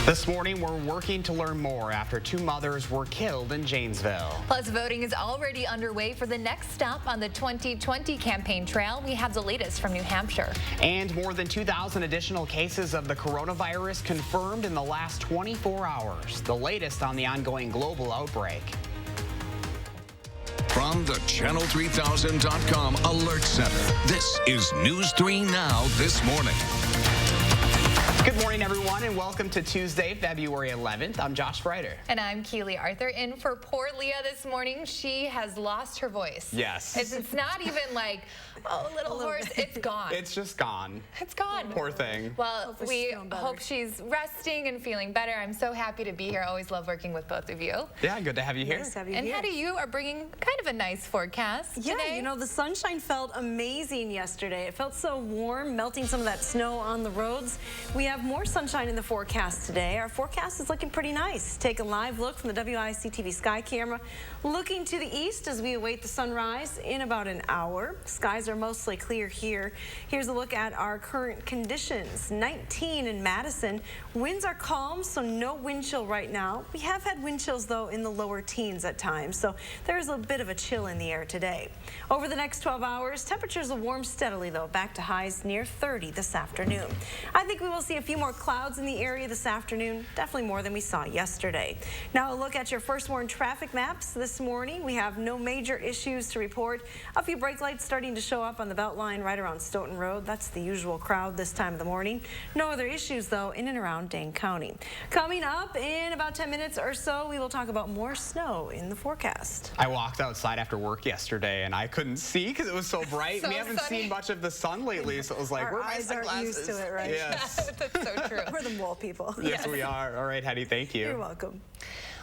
This morning, we're working to learn more after two mothers were killed in Janesville. Plus, voting is already underway for the next stop on the 2020 campaign trail. We have the latest from New Hampshire. And more than 2,000 additional cases of the coronavirus confirmed in the last 24 hours. The latest on the ongoing global outbreak. From the Channel3000.com Alert Center, this is News 3 Now this morning. Good morning, everyone, and welcome to Tuesday, February 11th. I'm Josh Breider. And I'm Keely Arthur. In for poor Leah this morning. She has lost her voice. Yes. It's not even like, oh, little horse. It's gone. It's just gone. It's gone. Poor thing. Well, we hope she's resting and feeling better. I'm so happy to be here. Always love working with both of you. Yeah, good to have you here. Nice to have you And here. Hattie, you are bringing kind of a nice forecast today. today. You know, the sunshine felt amazing yesterday. It felt so warm, melting some of that snow on the roads. We have more sunshine in the forecast today. Our forecast is looking pretty nice. Take a live look from the WIC-TV sky camera. Looking to the east as we await the sunrise in about an hour. Skies are mostly clear here. Here's a look at our current conditions. 19 in Madison. Winds are calm, so no wind chill right now. We have had wind chills, though, in the lower teens at times, so there's a bit of a chill in the air today. Over the next 12 hours, temperatures will warm steadily, though, back to highs near 30 this afternoon. I think we will see a few more clouds in the area this afternoon, definitely more than we saw yesterday. Now a look at your first warn traffic maps this morning. We have no major issues to report. A few brake lights starting to show up on the Beltline right around Stoughton Road. That's the usual crowd this time of the morning. No other issues, though, in and around Dane County. Coming up in about 10 minutes or so, we will talk about more snow in the forecast. I walked outside after work yesterday and I couldn't see because it was so bright. So we haven't sunny. seen much of the sun lately, so it was like, Our where are my eyes aren't sunglasses? used to it, right? Yes. That's so true. We're the mole people. Yes, we are. All right, Hattie, thank you. You're welcome.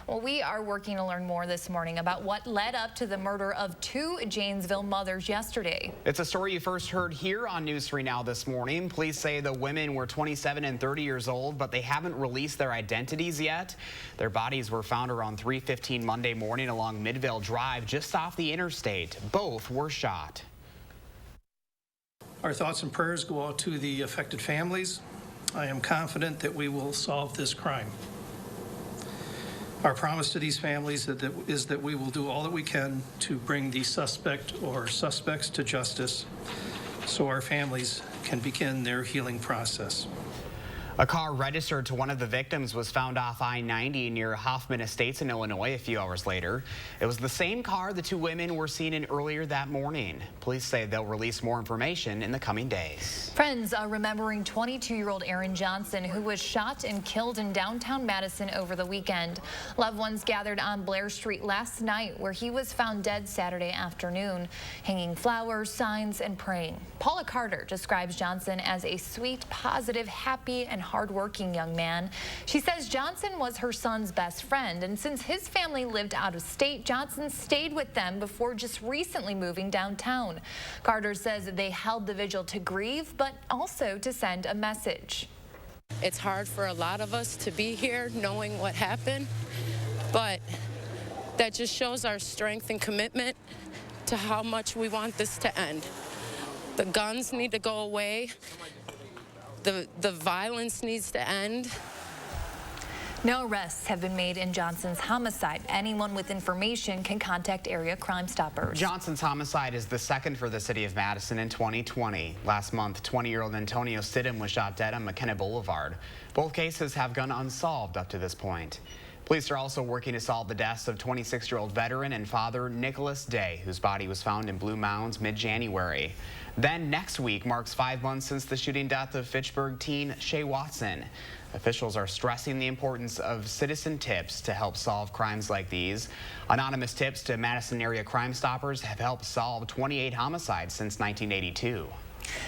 Well, we are working to learn more this morning about what led up to the murder of two Janesville mothers yesterday. It's a story you first heard here on News 3 Now this morning. Police say the women were 27 and 30 years old, but they haven't released their identities yet. Their bodies were found around 3:15 Monday morning along Midvale Drive, just off the interstate. Both were shot. Our thoughts and prayers go out to the affected families. I am confident that we will solve this crime. Our promise to these families is that we will do all that we can to bring the suspect or suspects to justice so our families can begin their healing process. A car registered to one of the victims was found off I-90 near Hoffman Estates in Illinois a few hours later. It was the same car the two women were seen in earlier that morning. Police say they'll release more information in the coming days. Friends are remembering 22-year-old Aaron Johnson, who was shot and killed in downtown Madison over the weekend. Loved ones gathered on Blair Street last night, where he was found dead Saturday afternoon, hanging flowers, signs, and praying. Paula Carter describes Johnson as a sweet, positive, happy, and hardworking young man. She says Johnson was her son's best friend, and since his family lived out of state, Johnson stayed with them before just recently moving downtown. Carter says they held the vigil to grieve, but also to send a message. It's hard for a lot of us to be here knowing what happened, but that just shows our strength and commitment to how much we want this to end. The guns need to go away. The violence needs to end. No arrests have been made in Johnson's homicide. Anyone with information can contact area Crime Stoppers. Johnson's homicide is the second for the city of Madison in 2020. Last month, 20-year-old Antonio Stidham was shot dead on McKenna Boulevard. Both cases have gone unsolved up to this point. Police are also working to solve the deaths of 26-year-old veteran and father Nicholas Day, whose body was found in Blue Mounds mid-January. Then next week marks 5 months since the shooting death of Fitchburg teen Shay Watson. Officials are stressing the importance of citizen tips to help solve crimes like these. Anonymous tips to Madison area Crime Stoppers have helped solve 28 homicides since 1982.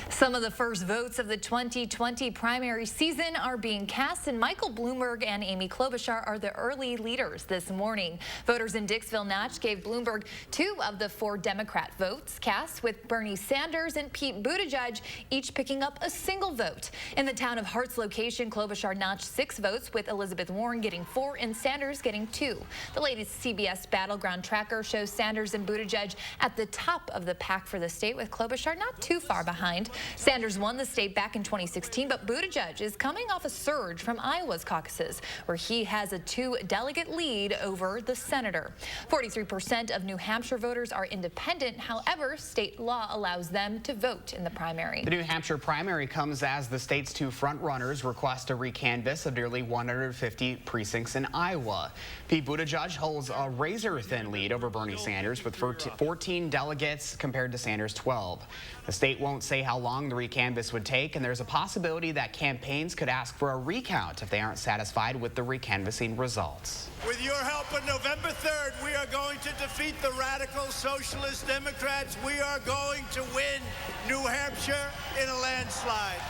Some of the first votes of the 2020 primary season are being cast, and Michael Bloomberg and Amy Klobuchar are the early leaders this morning. Voters in Dixville-Notch gave Bloomberg 2 of the 4 Democrat votes cast, with Bernie Sanders and Pete Buttigieg each picking up a single vote. In the town of Hart's location, Klobuchar notched 6 votes, with Elizabeth Warren getting 4 and Sanders getting 2. The latest CBS Battleground tracker shows Sanders and Buttigieg at the top of the pack for the state, with Klobuchar not too far behind. behind. Sanders won the state back in 2016, but Buttigieg is coming off a surge from Iowa's caucuses, where he has a 2-delegate lead over the senator. 43% of New Hampshire voters are independent. However, state law allows them to vote in the primary. The New Hampshire primary comes as the state's 2 frontrunners request a recanvass of nearly 150 precincts in Iowa. Pete Buttigieg holds a razor-thin lead over Bernie Sanders with 14 delegates compared to Sanders' 12. The state won't say how long the recanvass would take, and there's a possibility that campaigns could ask for a recount if they aren't satisfied with the recanvassing results. With your help on November 3rd, we are going to defeat the radical socialist Democrats. We are going to win New Hampshire in a landslide.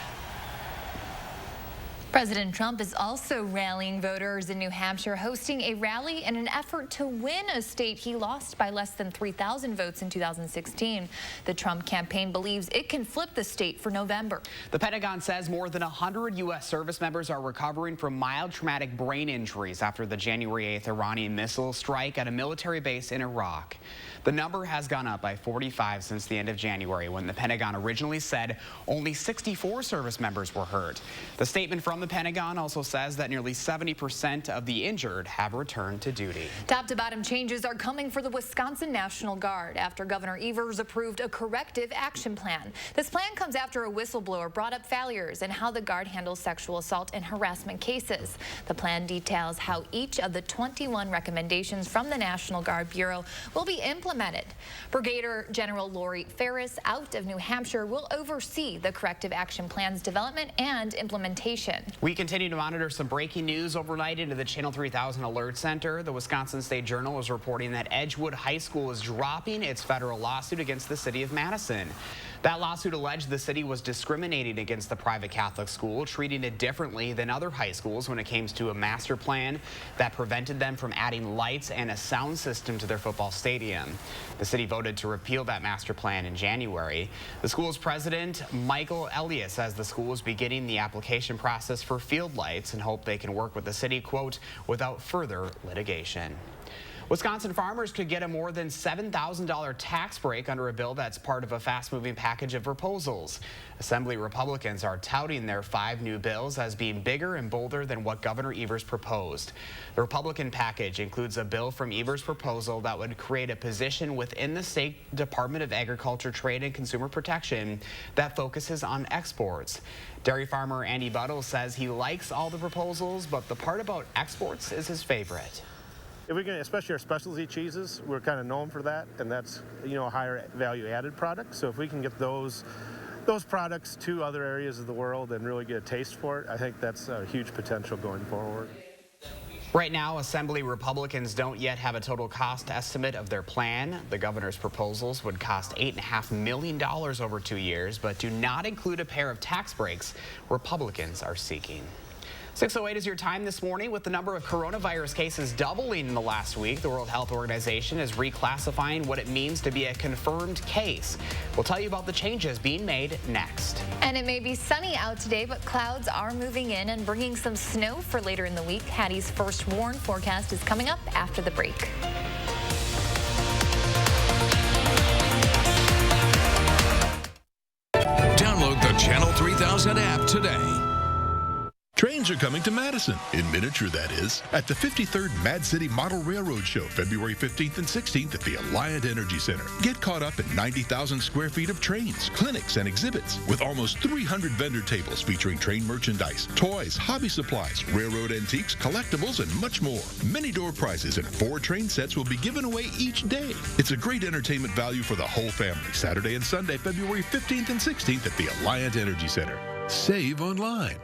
President Trump is also rallying voters in New Hampshire, hosting a rally in an effort to win a state he lost by less than 3,000 votes in 2016. The Trump campaign believes it can flip the state for November. The Pentagon says more than 100 U.S. service members are recovering from mild traumatic brain injuries after the January 8th Iranian missile strike at a military base in Iraq. The number has gone up by 45 since the end of January, when the Pentagon originally said only 64 service members were hurt. The statement from the Pentagon also says that nearly 70% of the injured have returned to duty. Top to bottom changes are coming for the Wisconsin National Guard after Governor Evers approved a corrective action plan. This plan comes after a whistleblower brought up failures in how the Guard handles sexual assault and harassment cases. The plan details how each of the 21 recommendations from the National Guard Bureau will be implemented. Brigadier General Lori Ferris out of New Hampshire will oversee the corrective action plan's development and implementation. We continue to monitor some breaking news overnight into the Channel 3000 Alert Center. The Wisconsin State Journal is reporting that Edgewood High School is dropping its federal lawsuit against the city of Madison. That lawsuit alleged the city was discriminating against the private Catholic school, treating it differently than other high schools when it came to a master plan that prevented them from adding lights and a sound system to their football stadium. The city voted to repeal that master plan in January. The school's president, Michael Elliott, says the school is beginning the application process for field lights and hope they can work with the city, quote, without further litigation. Wisconsin farmers could get a more than $7,000 tax break under a bill that's part of a fast-moving package of proposals. Assembly Republicans are touting their 5 new bills as being bigger and bolder than what Governor Evers proposed. The Republican package includes a bill from Evers' proposal that would create a position within the state Department of Agriculture, Trade, and Consumer Protection that focuses on exports. Dairy farmer Andy Buttle says he likes all the proposals, but the part about exports is his favorite. If we can, especially our specialty cheeses, we're kind of known for that, and that's, you know, a higher value added product. So if we can get those products to other areas of the world and really get a taste for it, I think that's a huge potential going forward. Right now, Assembly Republicans don't yet have a total cost estimate of their plan. The governor's proposals would cost $8.5 million over 2 years, but do not include a pair of tax breaks Republicans are seeking. 6:08 is your time this morning. With the number of coronavirus cases doubling in the last week, the World Health Organization is reclassifying what it means to be a confirmed case. We'll tell you about the changes being made next. And it may be sunny out today, but clouds are moving in and bringing some snow for later in the week. Hattie's first warn forecast is coming up after the break. Download the Channel 3000 app today. Trains are coming to Madison, in miniature that is, at the 53rd Mad City Model Railroad Show, February 15th and 16th at the Alliant Energy Center. Get caught up in 90,000 square feet of trains, clinics, and exhibits, with almost 300 vendor tables featuring train merchandise, toys, hobby supplies, railroad antiques, collectibles, and much more. Many door prizes and 4 train sets will be given away each day. It's a great entertainment value for the whole family, Saturday and Sunday, February 15th and 16th at the Alliant Energy Center. Save online.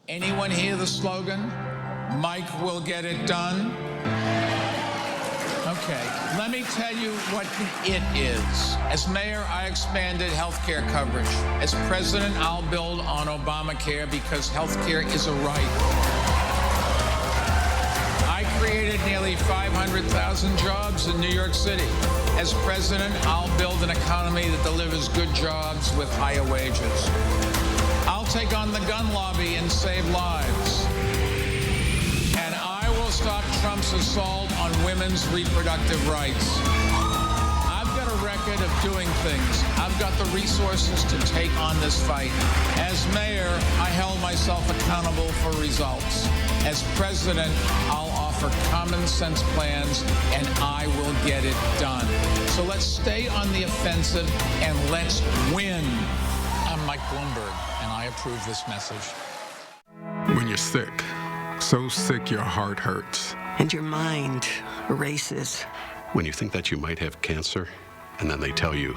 Anyone hear the slogan, Mike will get it done? Okay, let me tell you what it is. As mayor, I expanded health care coverage. As president, I'll build on Obamacare because health care is a right. I created nearly 500,000 jobs in New York City. As president, I'll build an economy that delivers good jobs with higher wages. I'll take on the gun lobby and save lives. And I will stop Trump's assault on women's reproductive rights. I've got a record record of doing things. I've got the resources to take on this fight. As mayor, I held myself accountable for results. As president, I'll offer common sense plans, and I will get it done. So let's stay on the offensive and let's win. I'm Mike Bloomberg, and I approve this message. When you're sick, so sick your heart hurts. And your mind races. When you think that you might have cancer, and then they tell you,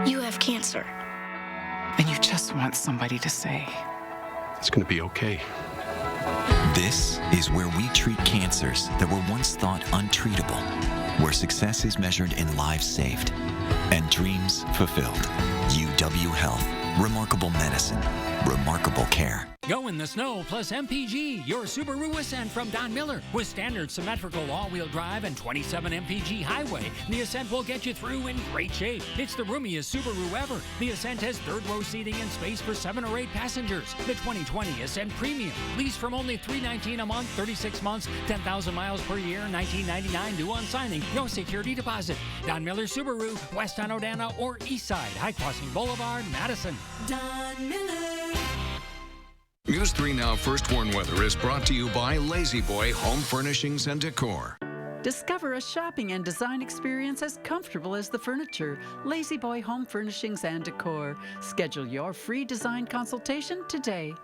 you have cancer. And you just want somebody to say, it's going to be okay. This is where we treat cancers that were once thought untreatable, where success is measured in lives saved and dreams fulfilled. UW Health. Remarkable medicine. Remarkable care. Go in the snow plus MPG, your Subaru Ascent from Don Miller. With standard symmetrical all-wheel drive and 27 MPG highway, the Ascent will get you through in great shape. It's the roomiest Subaru ever. The Ascent has third-row seating and space for 7 or 8 passengers. The 2020 Ascent Premium. Lease from only $319 a month, 36 months, 10,000 miles per year, $19.99 due on signing. No security deposit. Don Miller Subaru, West on Odana or East Side, High Crossing Boulevard, Madison. Don Miller. News 3 Now First Warn Weather is brought to you by Lazy Boy Home Furnishings and Decor. Discover a shopping and design experience as comfortable as the furniture. Lazy Boy Home Furnishings and Decor. Schedule your free design consultation today.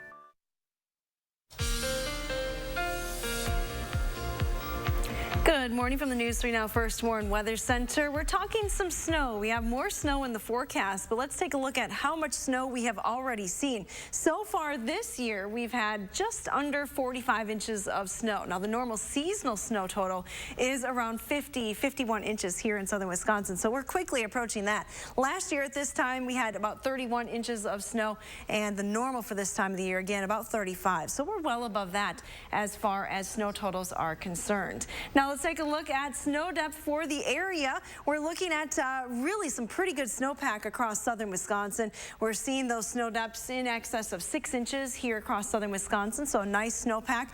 Good morning from the News 3 Now First Warn Weather Center. We're talking some snow. We have more snow in the forecast, but let's take a look at how much snow we have already seen. So far this year, we've had just under 45 inches of snow. Now, the normal seasonal snow total is around 51 inches here in southern Wisconsin, so we're quickly approaching that. Last year at this time, we had about 31 inches of snow, and the normal for this time of the year, again, about 35. So we're well above that as far as snow totals are concerned. Now, let's take a look at snow depth for the area. We're looking at really some pretty good snowpack across southern Wisconsin. We're seeing those snow depths in excess of 6 inches here across southern Wisconsin, so a nice snowpack.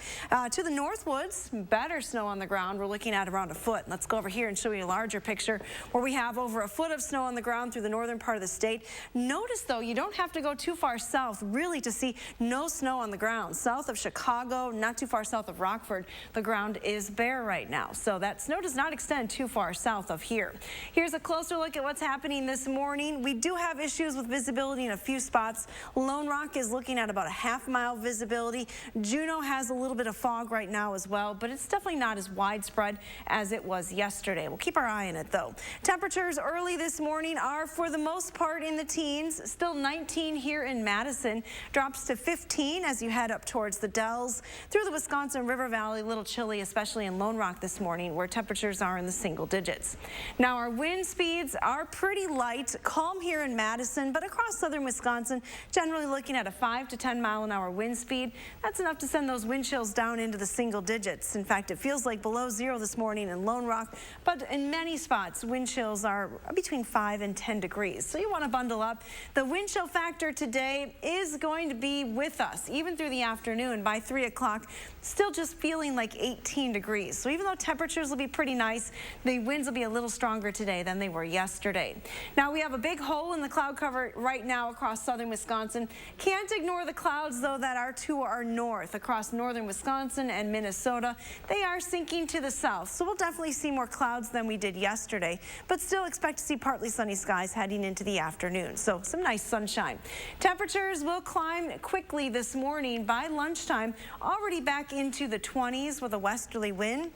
To the Northwoods, better snow on the ground. We're looking at around a foot. Let's go over here and show you a larger picture where we have over a foot of snow on the ground through the northern part of the state. Notice, though, you don't have to go too far south really to see no snow on the ground. South of Chicago, not too far south of Rockford, the ground is bare right now. So that snow does not extend too far south of here. Here's a closer look at what's happening this morning. We do have issues with visibility in a few spots. Lone Rock is looking at about a half-mile visibility. Juneau has a little bit of fog right now as well, but it's definitely not as widespread as it was yesterday. We'll keep our eye on it, though. Temperatures early this morning are, for the most part, in the teens. Still 19 here in Madison. Drops to 15 as you head up towards the Dells. Through the Wisconsin River Valley, a little chilly, especially in Lone Rock this morning, where temperatures are in the single digits. Now, our wind speeds are pretty light, calm here in Madison, but across southern Wisconsin, generally looking at a 5 to 10 mile an hour wind speed. That's enough to send those wind chills down into the single digits. In fact, it feels like below 0 this morning in Lone Rock, but in many spots, wind chills are between 5 and 10 degrees. So you want to bundle up. The wind chill factor today is going to be with us, even through the afternoon. By 3 o'clock, still just feeling like 18 degrees. So even though temperatures will be pretty nice, the winds will be a little stronger today than they were yesterday. Now, we have a big hole in the cloud cover right now across southern Wisconsin. Can't ignore the clouds, though, that are to our north across northern Wisconsin and Minnesota. They are sinking to the south, so we'll definitely see more clouds than we did yesterday, but still expect to see partly sunny skies heading into the afternoon. So some nice sunshine. Temperatures will climb quickly this morning. By lunchtime, already back into the 20s with a westerly wind.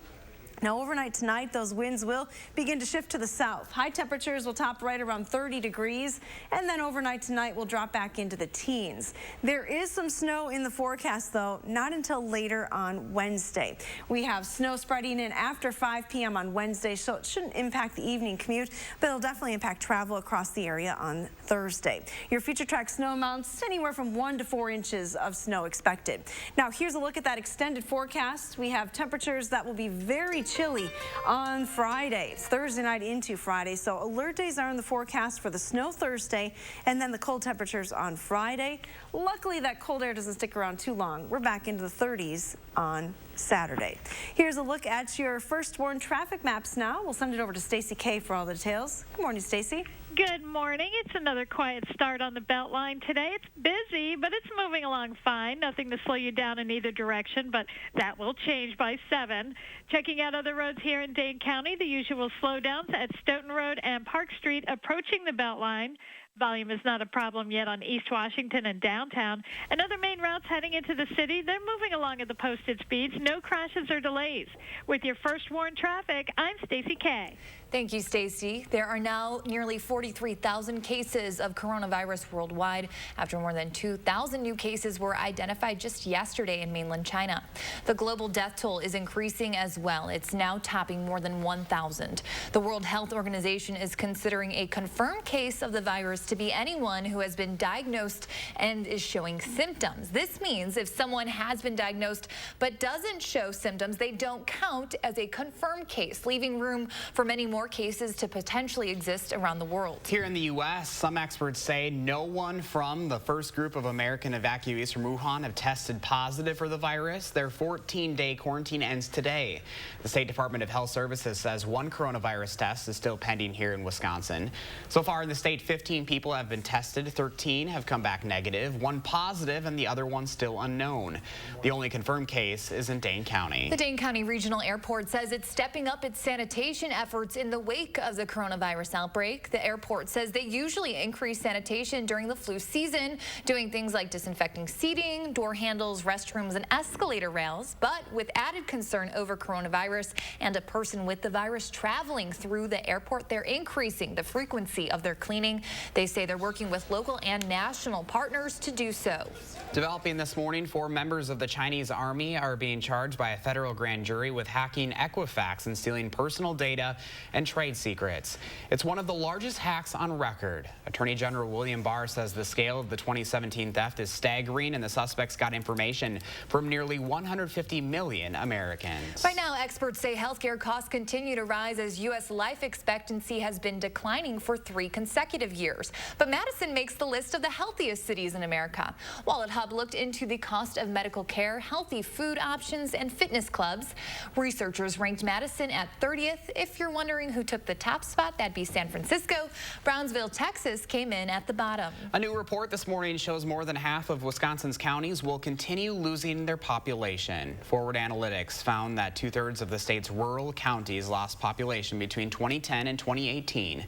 Now, overnight tonight, those winds will begin to shift to the south. High temperatures will top right around 30 degrees, and then overnight tonight will drop back into the teens. There is some snow in the forecast, though, not until later on Wednesday. We have snow spreading in after 5 p.m. on Wednesday, so it shouldn't impact the evening commute, but it'll definitely impact travel across the area on Thursday. Your future track snow amounts anywhere from 1 to 4 inches of snow expected. Now, here's a look at that extended forecast. We have temperatures that will be very chilly on Friday. It's Thursday night into Friday, so alert days are in the forecast for the snow Thursday and then the cold temperatures on Friday. Luckily, that cold air doesn't stick around too long. We're back into the 30s on Saturday. Here's a look at your first warn traffic maps now. We'll send it over to Stacey K for all the details. Good morning, Stacey. Good morning. It's another quiet start on the Beltline today. It's busy, but it's moving along fine. Nothing to slow you down in either direction, but that will change by 7. Checking out other roads here in Dane County, the usual slowdowns at Stoughton Road and Park Street approaching the Beltline. Volume is not a problem yet on East Washington and downtown. And other main routes heading into the city, they're moving along at the posted speeds. No crashes or delays. With your first warn traffic, I'm Stacey K. Thank you, Stacey. There are now nearly 43,000 cases of coronavirus worldwide after more than 2,000 new cases were identified just yesterday in mainland China. The global death toll is increasing as well. It's now topping more than 1,000. The World Health Organization is considering a confirmed case of the virus to be anyone who has been diagnosed and is showing symptoms. This means if someone has been diagnosed but doesn't show symptoms, they don't count as a confirmed case, leaving room for many more cases to potentially exist around the world. Here in the U.S., some experts say no one from the first group of American evacuees from Wuhan have tested positive for the virus. Their 14-day quarantine ends today. The State Department of Health Services says one coronavirus test is still pending here in Wisconsin. So far in the state, 15 people have been tested. 13 have come back negative, 1 positive, and the other 1 still unknown. The only confirmed case is in Dane County. The Dane County Regional Airport says it's stepping up its sanitation efforts in the wake of the coronavirus outbreak. The airport says they usually increase sanitation during the flu season, doing things like disinfecting seating, door handles, restrooms, and escalator rails. But with added concern over coronavirus and a person with the virus traveling through the airport, they're increasing the frequency of their cleaning. They say they're working with local and national partners to do so. Developing this morning, 4 members of the Chinese Army are being charged by a federal grand jury with hacking Equifax and stealing personal data and trade secrets. It's one of the largest hacks on record. Attorney General William Barr says the scale of the 2017 theft is staggering, and the suspects got information from nearly 150 million Americans. Right now, experts say healthcare costs continue to rise as U.S. life expectancy has been declining for 3 consecutive years. But Madison makes the list of the healthiest cities in America. Wallet Hub looked into the cost of medical care, healthy food options, and fitness clubs. Researchers ranked Madison at 30th. If you're wondering who took the top spot, that'd be San Francisco. Brownsville, Texas came in at the bottom. A new report this morning shows more than half of Wisconsin's counties will continue losing their population. Forward Analytics found that 2/3 of the state's rural counties lost population between 2010 and 2018.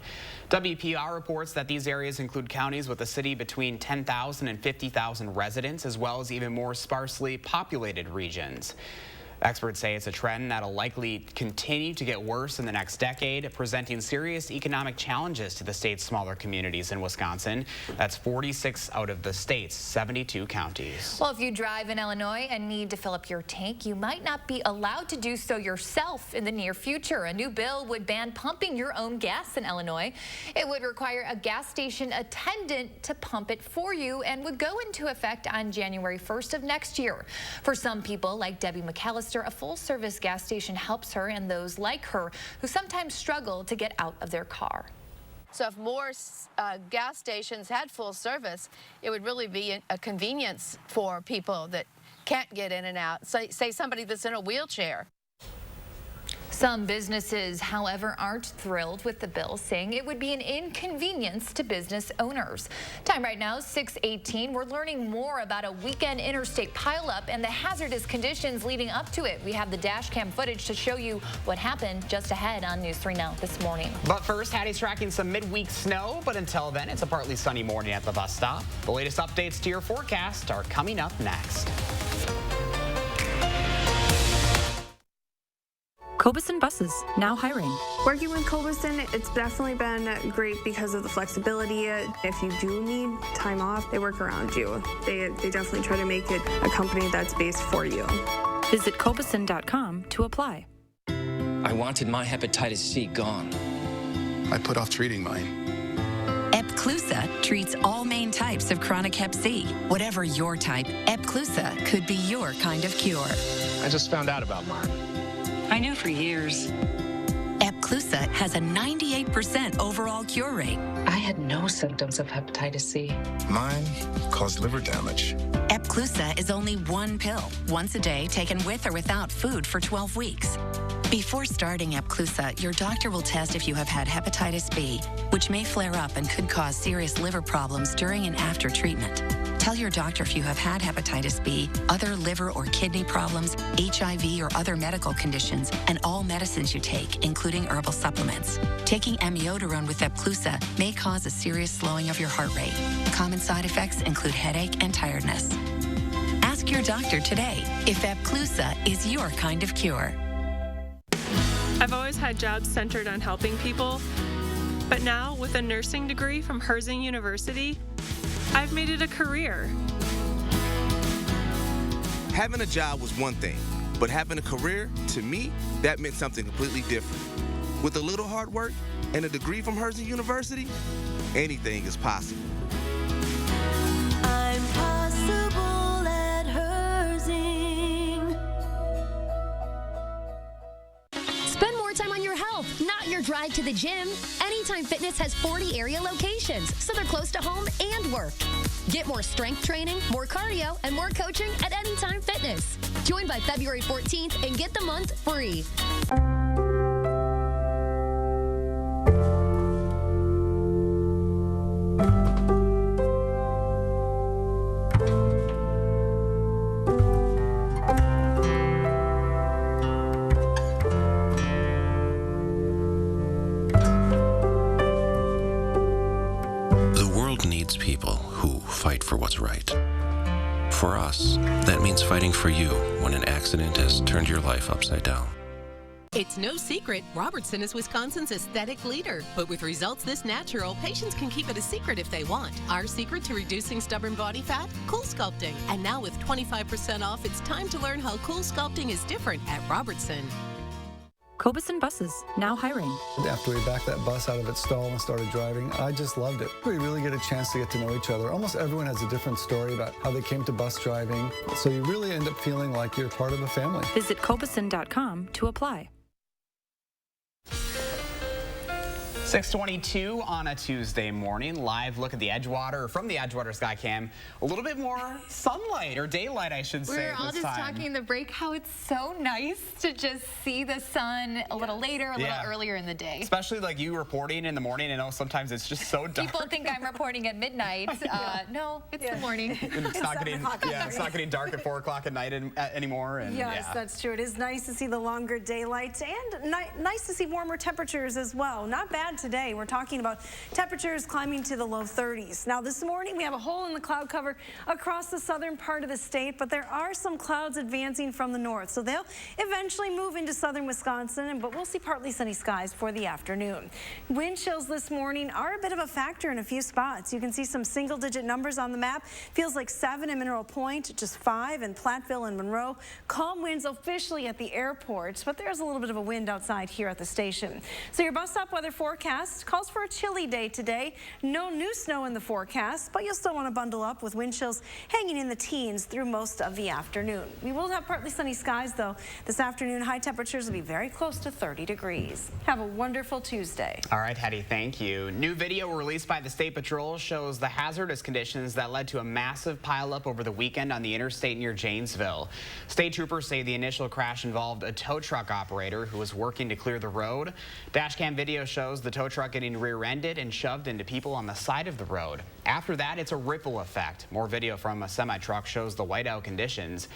WPR reports that these areas include counties with a city between 10,000 and 50,000 residents, as well as even more sparsely populated regions. Experts say it's a trend that'll likely continue to get worse in the next decade, presenting serious economic challenges to the state's smaller communities in Wisconsin. That's 46 out of the state's 72 counties. Well, if you drive in Illinois and need to fill up your tank, you might not be allowed to do so yourself in the near future. A new bill would ban pumping your own gas in Illinois. It would require a gas station attendant to pump it for you and would go into effect on January 1st of next year. For some people, like Debbie McAllister, a full-service gas station helps her and those like her who sometimes struggle to get out of their car. So if more gas stations had full service, it would really be a convenience for people that can't get in and out, say somebody that's in a wheelchair. Some businesses, however, aren't thrilled with the bill, saying it would be an inconvenience to business owners. Time right now, 6:18. We're learning more about a weekend interstate pileup and the hazardous conditions leading up to it. We have the dash cam footage to show you what happened just ahead on News 3 Now this morning. But first, Hattie's tracking some midweek snow, but until then, it's a partly sunny morning at the bus stop. The latest updates to your forecast are coming up next. Cobeson Buses, now hiring. Working with Cobeson, it's definitely been great because of the flexibility. If you do need time off, they work around you. They definitely try to make it a company that's based for you. Visit Cobeson.com to apply. I wanted my hepatitis C gone. I put off treating mine. Epclusa treats all main types of chronic hep C. Whatever your type, Epclusa could be your kind of cure. I just found out about mine. I knew for years. Epclusa has a 98% overall cure rate. I had no symptoms of hepatitis C. Mine caused liver damage. Epclusa is only one pill, once a day, taken with or without food for 12 weeks. Before starting Epclusa, your doctor will test if you have had hepatitis B, which may flare up and could cause serious liver problems during and after treatment. Tell your doctor if you have had hepatitis B, other liver or kidney problems, HIV or other medical conditions, and all medicines you take, including herbal supplements. Taking amiodarone with Epclusa may cause a serious slowing of your heart rate. Common side effects include headache and tiredness. Ask your doctor today if Epclusa is your kind of cure. I've always had jobs centered on helping people, but now with a nursing degree from Herzing University, I've made it a career. Having a job was one thing, but having a career, to me, that meant something completely different. With a little hard work and a degree from Herzing University, anything is possible. I'm possible at Herzing. Spend more time on your health, not your drive to the gym. Anytime Fitness has 40 area locations, so they're close to home and work. Get more strength training, more cardio, and more coaching at Anytime Fitness. Join by February 14th and get the month free. Needs people who fight for what's right. For us, that means fighting for you when an accident has turned your life upside down. It's no secret, Robertson is Wisconsin's aesthetic leader. But with results this natural, patients can keep it a secret if they want. Our secret to reducing stubborn body fat? Cool Sculpting. And now with 25% off, it's time to learn how Cool Sculpting is different at Robertson. Cobuson Buses, now hiring. After we backed that bus out of its stall and started driving, I just loved it. We really get a chance to get to know each other. Almost everyone has a different story about how they came to bus driving, so you really end up feeling like you're part of a family. Visit Cobuson.com to apply. 6:22 on a Tuesday morning. Live look at the Edgewater, from the Edgewater Skycam. A little bit more sunlight, or daylight, I should say. We're all just talking in the break how it's so nice to just see the sun a little later, a little earlier in the day. Especially like you reporting in the morning. I know sometimes it's just so dark. People think I'm reporting at midnight. No, it's the morning. It's not getting dark at 4 o'clock at night anymore. And, yes, that's true. It is nice to see the longer daylight and nice to see warmer temperatures as well. Not bad today. We're talking about temperatures climbing to the low 30s. Now this morning we have a hole in the cloud cover across the southern part of the state, but there are some clouds advancing from the north, so they'll eventually move into southern Wisconsin, but we'll see partly sunny skies for the afternoon. Wind chills this morning are a bit of a factor in a few spots. You can see some single-digit numbers on the map. Feels like 7 in Mineral Point, just 5 in Platteville and Monroe. Calm winds officially at the airport, but there's a little bit of a wind outside here at the station. So your bus stop weather forecast calls for a chilly day today. No new snow in the forecast, but you'll still want to bundle up with wind chills hanging in the teens through most of the afternoon. We will have partly sunny skies, though. This afternoon, high temperatures will be very close to 30 degrees. Have a wonderful Tuesday. All right, Hetty, thank you. New video released by the State Patrol shows the hazardous conditions that led to a massive pileup over the weekend on the interstate near Janesville. State troopers say the initial crash involved a tow truck operator who was working to clear the road. Dashcam video shows the tow truck getting rear-ended and shoved into people on the side of the road. After that, it's a ripple effect. More video from a semi-truck shows the whiteout conditions.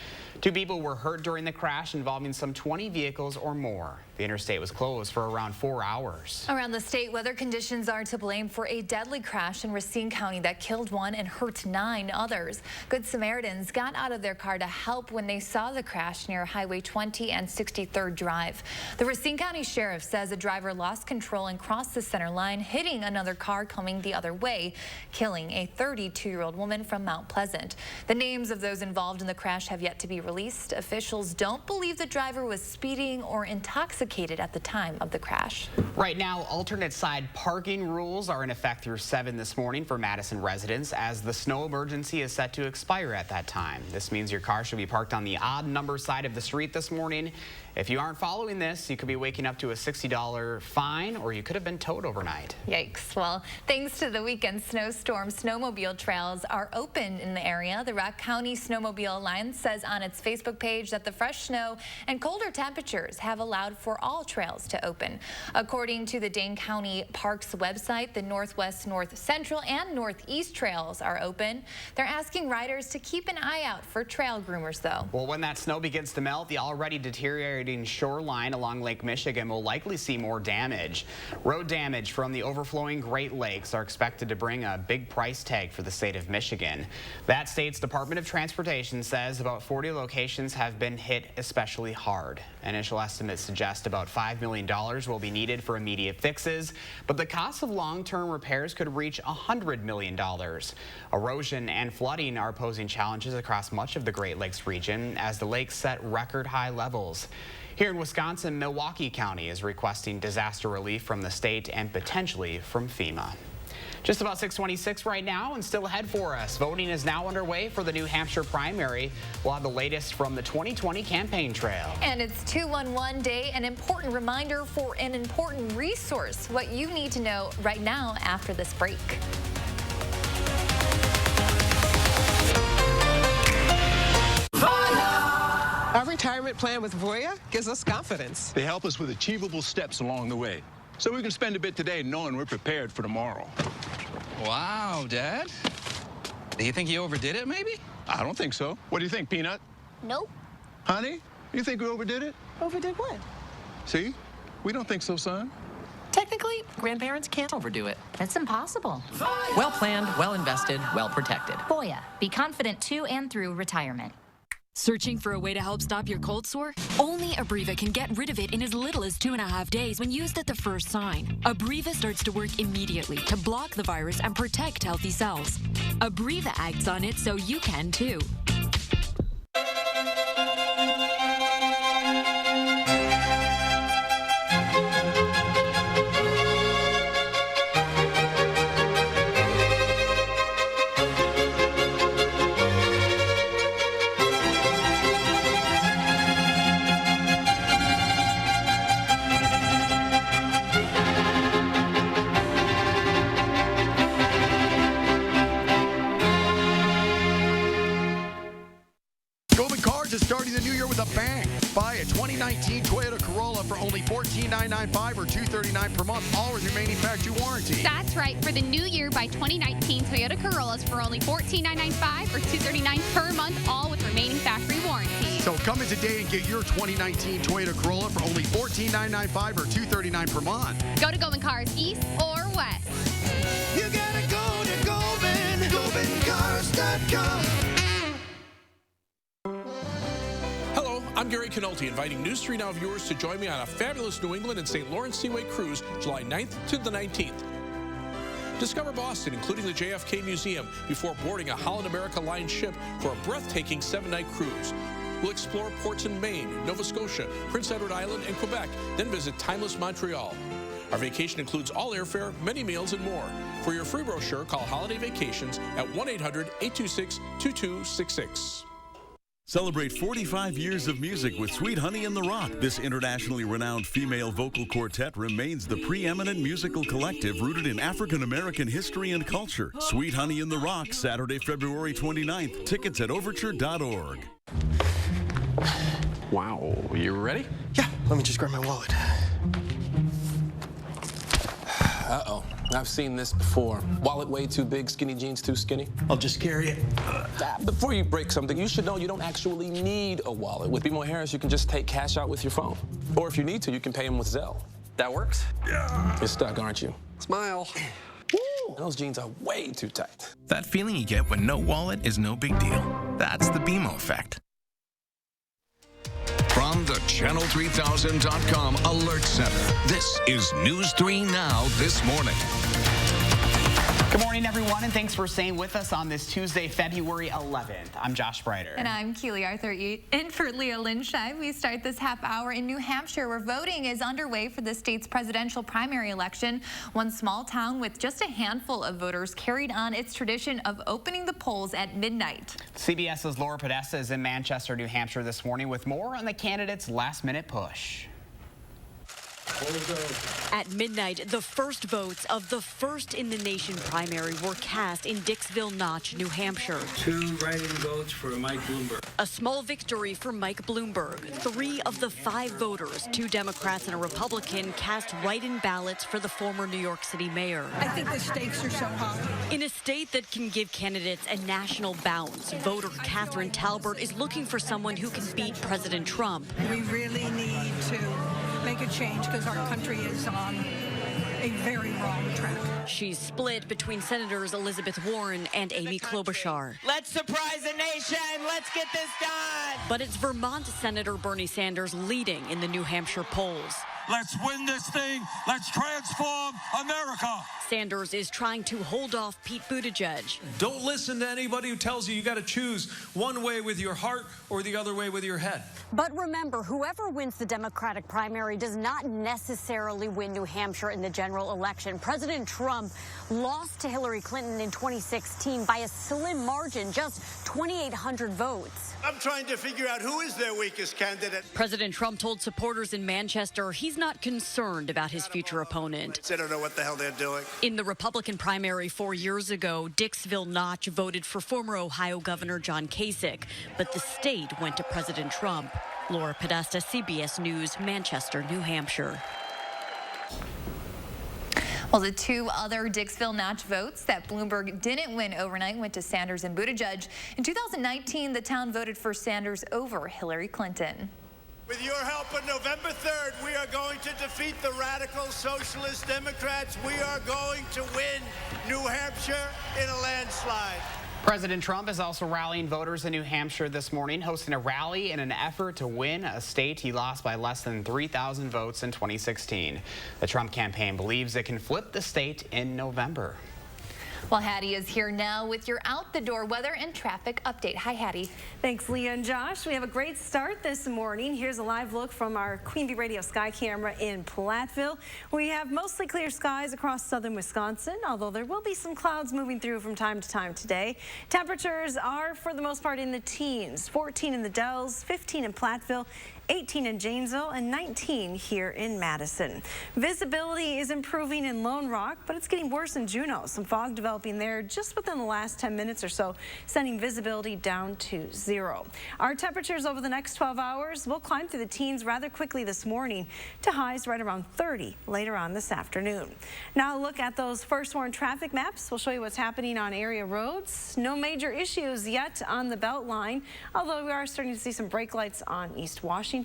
2 people were hurt during the crash, involving some 20 vehicles or more. The interstate was closed for around 4 hours. Around the state, weather conditions are to blame for a deadly crash in Racine County that killed 1 and hurt 9 others. Good Samaritans got out of their car to help when they saw the crash near Highway 20 and 63rd Drive. The Racine County Sheriff says a driver lost control and crossed the center line, hitting another car coming the other way, killing killing a 32-year-old woman from Mount Pleasant. The names of those involved in the crash have yet to be released. Officials don't believe the driver was speeding or intoxicated at the time of the crash. Right now, alternate side parking rules are in effect through 7 this morning for Madison residents as the snow emergency is set to expire at that time. This means your car should be parked on the odd number side of the street this morning. If you aren't following this, you could be waking up to a $60 fine, or you could have been towed overnight. Yikes. Well, thanks to the weekend snowstorm, snowmobile trails are open in the area. The Rock County Snowmobile Alliance says on its Facebook page that the fresh snow and colder temperatures have allowed for all trails to open. According to the Dane County Parks website, the Northwest, North Central, and Northeast trails are open. They're asking riders to keep an eye out for trail groomers, though. Well, when that snow begins to melt, the already deteriorating shoreline along Lake Michigan will likely see more damage. Road damage from the overflowing Great Lakes are expected to bring a big price tag for the state of Michigan. That state's Department of Transportation says about 40 locations have been hit especially hard. Initial estimates suggest about $5 million will be needed for immediate fixes, but the cost of long-term repairs could reach $100 million. Erosion and flooding are posing challenges across much of the Great Lakes region as the lakes set record high levels. Here in Wisconsin, Milwaukee County is requesting disaster relief from the state and potentially from FEMA. Just about 6:26 right now, and still ahead for us. Voting is now underway for the New Hampshire primary. We'll have the latest from the 2020 campaign trail. And it's 211 Day, an important reminder for an important resource. What you need to know right now after this break. Our retirement plan with Voya gives us confidence. They help us with achievable steps along the way, so we can spend a bit today knowing we're prepared for tomorrow. Wow, Dad. Do you think you overdid it, maybe? I don't think so. What do you think, Peanut? Nope. Honey, you think we overdid it? Overdid what? See? We don't think so, son. Technically, grandparents can't overdo it. It's impossible. Well planned, well invested, well protected. Voya, be confident to and through retirement. Searching for a way to help stop your cold sore? Only Abreva can get rid of it in as little as 2.5 days when used at the first sign. Abreva starts to work immediately to block the virus and protect healthy cells. Abreva acts on it so you can too. Is starting the new year with a bang. Buy a 2019 Toyota Corolla for only $14,995 or $239 per month, all with remaining factory warranty. That's right. For the new year, buy 2019 Toyota Corollas for only $14,995 or $239 per month, all with remaining factory warranty. So come in today and get your 2019 Toyota Corolla for only $14,995 or $239 per month. Go to Going Cars East or West. You gotta go to Goldman, GoldmanCars.com. I'm Gary Canolti, inviting News 3 Now viewers to join me on a fabulous New England and St. Lawrence Seaway cruise, July 9th to the 19th. Discover Boston, including the JFK Museum, before boarding a Holland America Line ship for a breathtaking 7-night cruise. We'll explore ports in Maine, Nova Scotia, Prince Edward Island, and Quebec, then visit timeless Montreal. Our vacation includes all airfare, many meals, and more. For your free brochure, call Holiday Vacations at 1-800-826-2266. Celebrate 45 years of music with Sweet Honey in the Rock. This internationally renowned female vocal quartet remains the preeminent musical collective rooted in African American history and culture. Sweet Honey in the Rock, Saturday, February 29th. Tickets at overture.org. Wow, you ready? Yeah, let me just grab my wallet. Uh-oh, I've seen this before. Wallet way too big, skinny jeans too skinny. I'll just carry it. Before you break something, you should know you don't actually need a wallet. With BMO Harris, you can just take cash out with your phone. Or if you need to, you can pay them with Zelle. That works? Yeah. You're stuck, aren't you? Smile. Woo! Those jeans are way too tight. That feeling you get when no wallet is no big deal. That's the BMO effect. From the Channel3000.com Alert Center, this is News 3 Now this morning. Good morning, everyone, and thanks for staying with us on this Tuesday, February 11th. I'm Josh Breiter. And I'm Keely Arthur. In for Leah Linscheid. We start this half hour in New Hampshire, where voting is underway for the state's presidential primary election. One small town with just a handful of voters carried on its tradition of opening the polls at midnight. CBS's Laura Podesta is in Manchester, New Hampshire this morning with more on the candidates' last-minute push. At midnight, the first votes of the first-in-the-nation primary were cast in Dixville Notch, New Hampshire. 2 write-in votes for Mike Bloomberg. A small victory for Mike Bloomberg. 3 of the 5 voters, 2 Democrats and a Republican, cast write-in ballots for the former New York City mayor. I think the stakes are so high. In a state that can give candidates a national bounce, voter Catherine Talbert is looking for someone who can beat President Trump. We really need to make a change because our country is on a very wrong track. She's split between Senators Elizabeth Warren and Amy Klobuchar. Let's surprise the nation. Let's get this done. But it's Vermont Senator Bernie Sanders leading in the New Hampshire polls. Let's win this thing. Let's transform America. Sanders is trying to hold off Pete Buttigieg. Don't listen to anybody who tells you got to choose one way with your heart or the other way with your head. But remember, whoever wins the Democratic primary does not necessarily win New Hampshire in the general election. President Trump lost to Hillary Clinton in 2016 by a slim margin, just 2,800 votes. I'm trying to figure out who is their weakest candidate. President Trump told supporters in Manchester he's not concerned about his future opponent. They don't know what the hell they're doing. In the Republican primary 4 years ago, Dixville Notch voted for former Ohio Governor John Kasich, but the state went to President Trump. Laura Podesta, CBS News, Manchester, New Hampshire. Well, the 2 other Dixville Notch votes that Bloomberg didn't win overnight went to Sanders and Buttigieg. In 2019, the town voted for Sanders over Hillary Clinton. With your help on November 3rd, we are going to defeat the radical socialist Democrats. We are going to win New Hampshire in a landslide. President Trump is also rallying voters in New Hampshire this morning, hosting a rally in an effort to win a state he lost by less than 3,000 votes in 2016. The Trump campaign believes it can flip the state in November. Well, Hattie is here now with your out-the-door weather and traffic update. Hi, Hattie. Thanks, Leah and Josh. We have a great start this morning. Here's a live look from our Queen Bee Radio sky camera in Platteville. We have mostly clear skies across southern Wisconsin, although there will be some clouds moving through from time to time today. Temperatures are, for the most part, in the teens. 14 in the Dells, 15 in Platteville, 18 in Janesville, and 19 here in Madison. Visibility is improving in Lone Rock, but it's getting worse in Juneau. Some fog developing there just within the last 10 minutes or so, sending visibility down to 0. Our temperatures over the next 12 hours will climb through the teens rather quickly this morning to highs right around 30 later on this afternoon. Now a look at those first warn traffic maps. We'll show you what's happening on area roads. No major issues yet on the Beltline, although we are starting to see some brake lights on East Washington.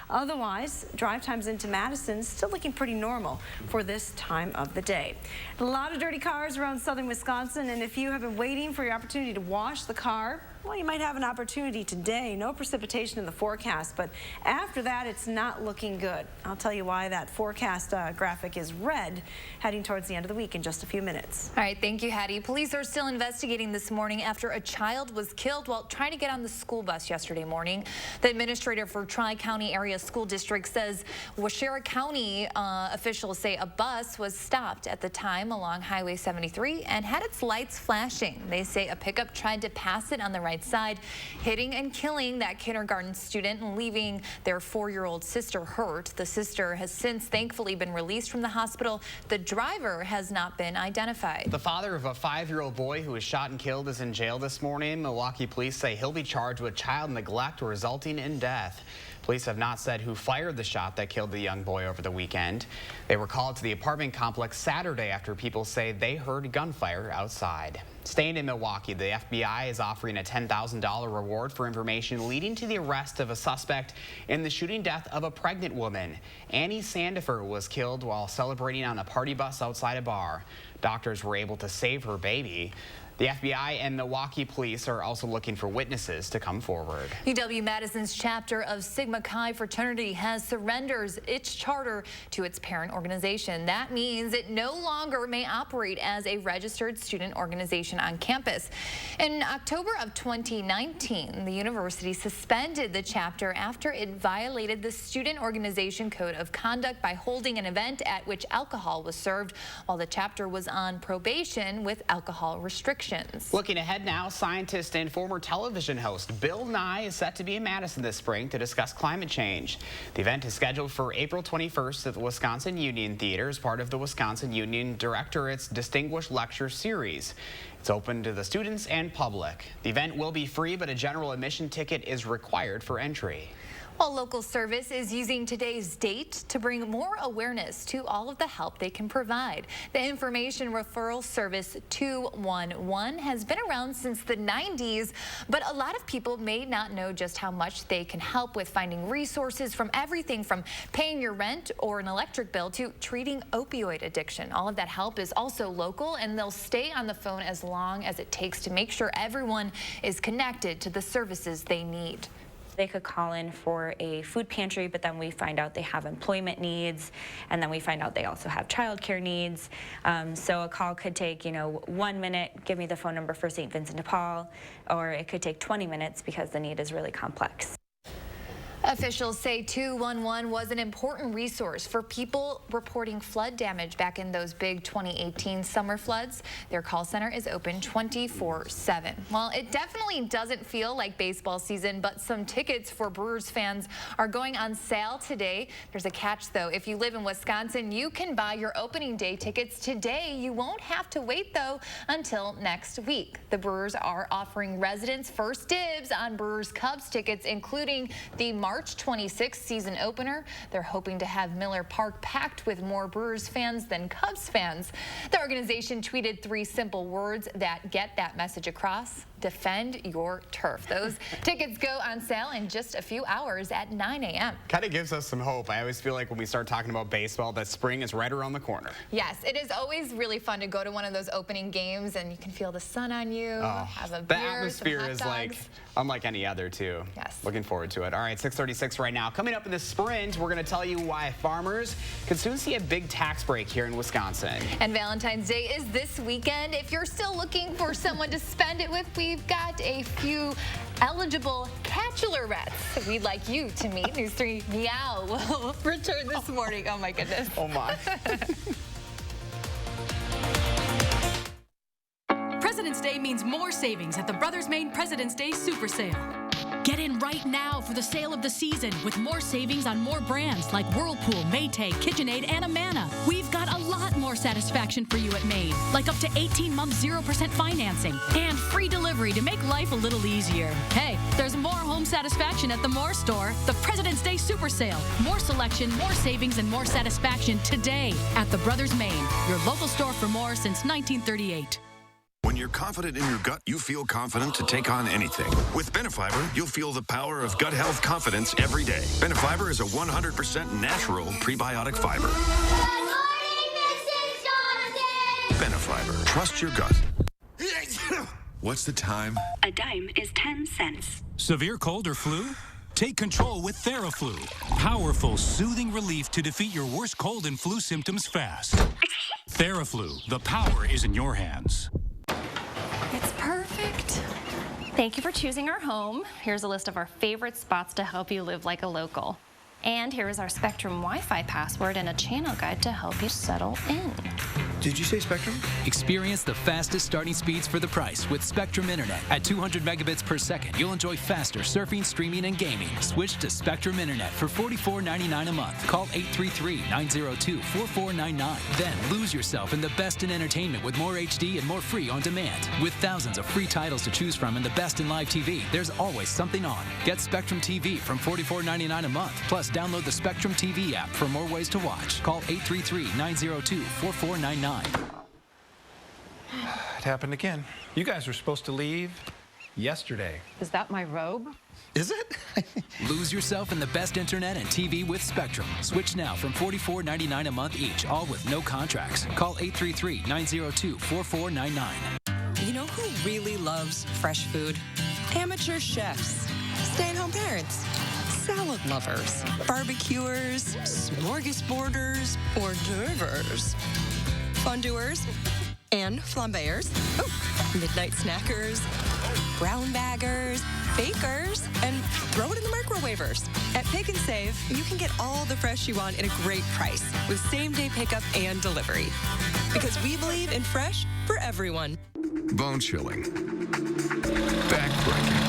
Otherwise, drive times into Madison still looking pretty normal for this time of the day. A lot of dirty cars around southern Wisconsin, and if you have been waiting for your opportunity to wash the car, well, you might have an opportunity today. No precipitation in the forecast, but after that, it's not looking good. I'll tell you why that forecast graphic is red heading towards the end of the week in just a few minutes. All right, thank you, Hattie. Police are still investigating this morning after a child was killed while trying to get on the school bus yesterday morning. The administrator for Tri-County Area School District says Waushara County officials say a bus was stopped at the time along Highway 73 and had its lights flashing. They say a pickup tried to pass it on the right side, hitting and killing that kindergarten student and leaving their 4-year-old sister hurt. The sister has since thankfully been released from the hospital. The driver has not been identified. The father of a 5-year-old boy who was shot and killed is in jail this morning. Milwaukee police say he'll be charged with child neglect resulting in death. Police have not said who fired the shot that killed the young boy over the weekend. They were called to the apartment complex Saturday after people say they heard gunfire outside. Staying in Milwaukee, the FBI is offering a $10,000 reward for information leading to the arrest of a suspect in the shooting death of a pregnant woman. Annie Sandifer was killed while celebrating on a party bus outside a bar. Doctors were able to save her baby. The FBI and Milwaukee police are also looking for witnesses to come forward. UW-Madison's chapter of Sigma Chi fraternity has surrendered its charter to its parent organization. That means it no longer may operate as a registered student organization on campus. In October of 2019, the university suspended the chapter after it violated the Student Organization Code of Conduct by holding an event at which alcohol was served while the chapter was on probation with alcohol restrictions. Looking ahead now, scientist and former television host Bill Nye is set to be in Madison this spring to discuss climate change. The event is scheduled for April 21st at the Wisconsin Union Theater as part of the Wisconsin Union Directorate's Distinguished Lecture Series. It's open to the students and public. The event will be free, but a general admission ticket is required for entry. Well, local service is using today's date to bring more awareness to all of the help they can provide. The information referral service 211 has been around since the 90s, but a lot of people may not know just how much they can help with finding resources from everything from paying your rent or an electric bill to treating opioid addiction. All of that help is also local, and they'll stay on the phone as long as it takes to make sure everyone is connected to the services they need. They could call in for a food pantry, but then we find out they have employment needs, and then we find out they also have childcare needs. So a call could take, 1 minute, give me the phone number for St. Vincent de Paul, or it could take 20 minutes because the need is really complex. Officials say 211 was an important resource for people reporting flood damage back in those big 2018 summer floods. Their call center is open 24/7. Well, it definitely doesn't feel like baseball season, but some tickets for Brewers fans are going on sale today. There's a catch, though. If you live in Wisconsin, you can buy your opening day tickets today. You won't have to wait, though, until next week. The Brewers are offering residents first dibs on Brewers Cubs tickets, including the March 26th season opener. They're hoping to have Miller Park packed with more Brewers fans than Cubs fans. The organization tweeted 3 simple words that get that message across: defend your turf. Those tickets go on sale in just a few hours at 9 a.m. Kind of gives us some hope. I always feel like when we start talking about baseball, that spring is right around the corner. Yes, it is always really fun to go to one of those opening games and you can feel the sun on you, have a beer, the atmosphere is like unlike any other, too. Yes. Looking forward to it. All right, 6:36 right now. Coming up in the sprint, we're going to tell you why farmers could soon see a big tax break here in Wisconsin. And Valentine's Day is this weekend. If you're still looking for someone to spend it with, we've got a few eligible bachelorettes we'd like you to meet. News 3 Meow will return this morning. Oh, my goodness. Oh, my. President's Day means more savings at the Brothers Maine President's Day Super Sale. Get in right now for the sale of the season with more savings on more brands like Whirlpool, Maytag, KitchenAid, and Amana. We've got a lot more satisfaction for you at Maine, like up to 18-month 0% financing and free delivery to make life a little easier. Hey, there's more home satisfaction at the Moore store. The President's Day Super Sale. More selection, more savings, and more satisfaction today at the Brothers Maine, your local store for more since 1938. When you're confident in your gut, you feel confident to take on anything. With Benefiber, you'll feel the power of gut health confidence every day. Benefiber is a 100% natural prebiotic fiber. Good morning, Mrs. Jonathan! Benefiber. Trust your gut. What's the time? A dime is 10 cents. Severe cold or flu? Take control with TheraFlu. Powerful, soothing relief to defeat your worst cold and flu symptoms fast. TheraFlu. The power is in your hands. It's perfect. Thank you for choosing our home. Here's a list of our favorite spots to help you live like a local. And here is our Spectrum Wi-Fi password and a channel guide to help you settle in. Did you say Spectrum? Experience the fastest starting speeds for the price with Spectrum Internet. At 200 megabits per second, you'll enjoy faster surfing, streaming, and gaming. Switch to Spectrum Internet for $44.99 a month. Call 833-902-4499. Then lose yourself in the best in entertainment with more HD and more free on demand. With thousands of free titles to choose from and the best in live TV, there's always something on. Get Spectrum TV from $44.99 a month. Plus, download the Spectrum TV app for more ways to watch. Call 833-902-4499. It happened again. You guys were supposed to leave yesterday. Is that my robe? Is it? Lose yourself in the best internet and TV with Spectrum. Switch now from $44.99 a month each, all with no contracts. Call 833-902-4499. You know who loves fresh food. Amateur chefs, stay-at-home parents, salad lovers, barbecuers, smorgasborders, hors d'oeuvres, fondue and flambeers, midnight snackers, brown baggers, bakers, and throw it in the microwavers. At Pick and Save, you can get all the fresh you want at a great price with same-day pickup and delivery. Because we believe in fresh for everyone. Bone-chilling. Back-breaking.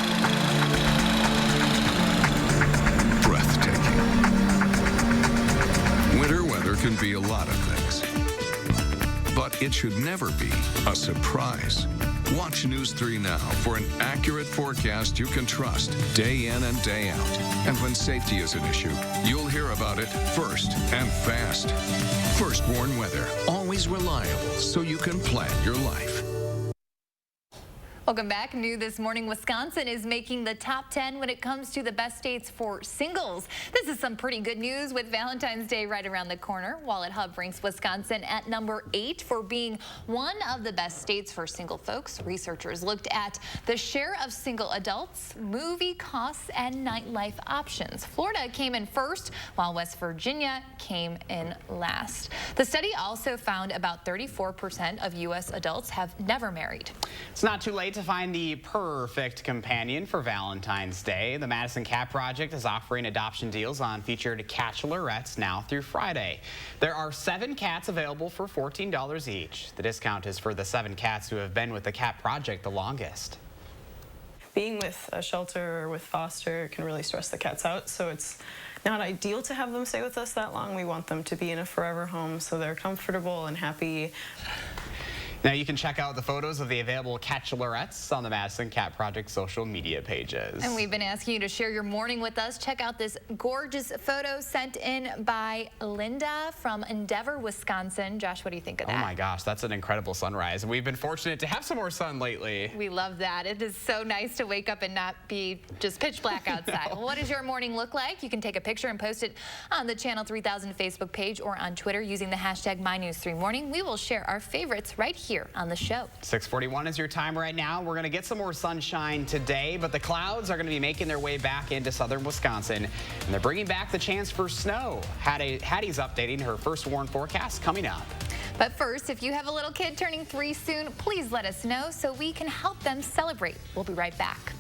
Breathtaking. Winter weather can be a lot of things. But it should never be a surprise. Watch News 3 now for an accurate forecast you can trust day in and day out. And when safety is an issue, you'll hear about it first and fast. First Warn Weather, always reliable so you can plan your life. Welcome back. New this morning, Wisconsin is making the top 10 when it comes to the best states for singles. This is some pretty good news with Valentine's Day right around the corner. Wallet Hub ranks Wisconsin at number 8 for being one of the best states for single folks. Researchers looked at the share of single adults, movie costs, and nightlife options. Florida came in first, while West Virginia came in last. The study also found about 34% of U.S. adults have never married. It's not too late to find the perfect companion for Valentine's Day. The Madison Cat Project is offering adoption deals on featured cachelorettes now through Friday. There are 7 cats available for $14 each. The discount is for the 7 cats who have been with the Cat Project the longest. Being with a shelter or with foster can really stress the cats out, so it's not ideal to have them stay with us that long. We want them to be in a forever home so they're comfortable and happy. Now you can check out the photos of the available cachelorettes on the Madison Cat Project social media pages. And we've been asking you to share your morning with us. Check out this gorgeous photo sent in by Linda from Endeavor, Wisconsin. Josh, what do you think of that? Oh my gosh, that's an incredible sunrise. We've been fortunate to have some more sun lately. We love that. It is so nice to wake up and not be just pitch black outside. Well, what does your morning look like? You can take a picture and post it on the Channel 3000 Facebook page or on Twitter using the hashtag MyNews3Morning. We will share our favorites right here on the show. 6:41 is your time right now. We're going to get some more sunshine today, but the clouds are going to be making their way back into southern Wisconsin, and they're bringing back the chance for snow. Hattie's updating her first warn forecast coming up. But first, if you have a little kid turning 3 soon, please let us know so we can help them celebrate. We'll be right back.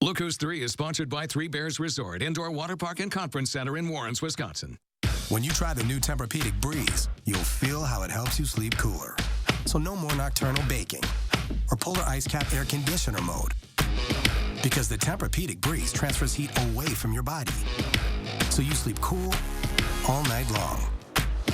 Look Who's 3 is sponsored by Three Bears Resort, Indoor Water Park and Conference Center in Warrens, Wisconsin. When you try the new Tempur-Pedic Breeze, you'll feel how it helps you sleep cooler. So no more nocturnal baking or polar ice cap air conditioner mode. Because the Tempur-Pedic Breeze transfers heat away from your body. So you sleep cool all night long.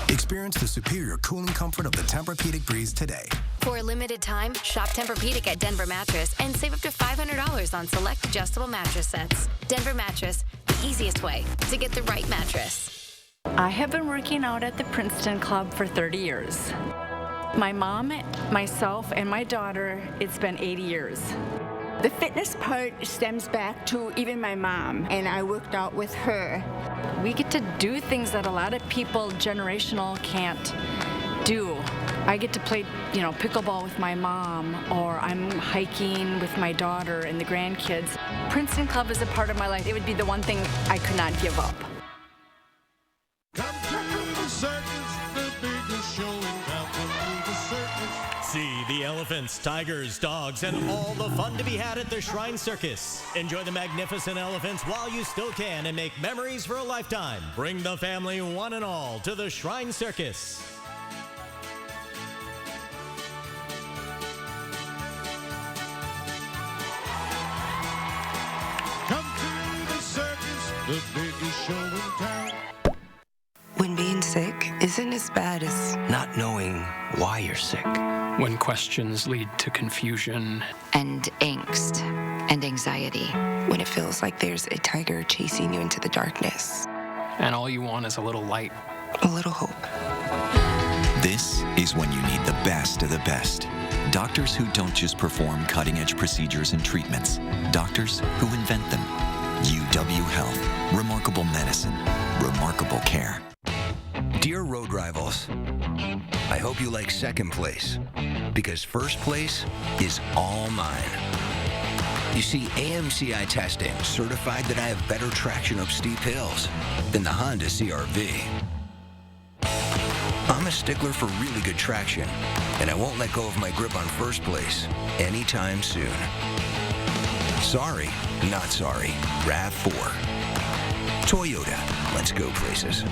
Experience the superior cooling comfort of the Tempur-Pedic Breeze today. For a limited time, shop Tempur-Pedic at Denver Mattress and save up to $500 on select adjustable mattress sets. Denver Mattress, the easiest way to get the right mattress. I have been working out at the Princeton Club for 30 years. My mom, myself, and my daughter, it's been 80 years. The fitness part stems back to even my mom, and I worked out with her. We get to do things that a lot of people, generational, can't do. I get to play, pickleball with my mom, or I'm hiking with my daughter and the grandkids. Princeton Club is a part of my life. It would be the one thing I could not give up. Come to the circus, the biggest show in town. Come to the circus. See the elephants, tigers, dogs, and all the fun to be had at the Shrine Circus. Enjoy the magnificent elephants while you still can and make memories for a lifetime. Bring the family one and all to the Shrine Circus. Come to the circus, the biggest show in town. When being sick isn't as bad as not knowing why you're sick. When questions lead to confusion. And angst and anxiety. When it feels like there's a tiger chasing you into the darkness. And all you want is a little light. A little hope. This is when you need the best of the best. Doctors who don't just perform cutting-edge procedures and treatments. Doctors who invent them. UW Health. Remarkable medicine. Remarkable care. Dear road rivals, I hope you like second place, because first place is all mine. You see, AMCI testing certified that I have better traction up steep hills than the Honda CR-V. I'm a stickler for really good traction, and I won't let go of my grip on first place anytime soon. Sorry, not sorry. RAV4. Toyota, let's go places.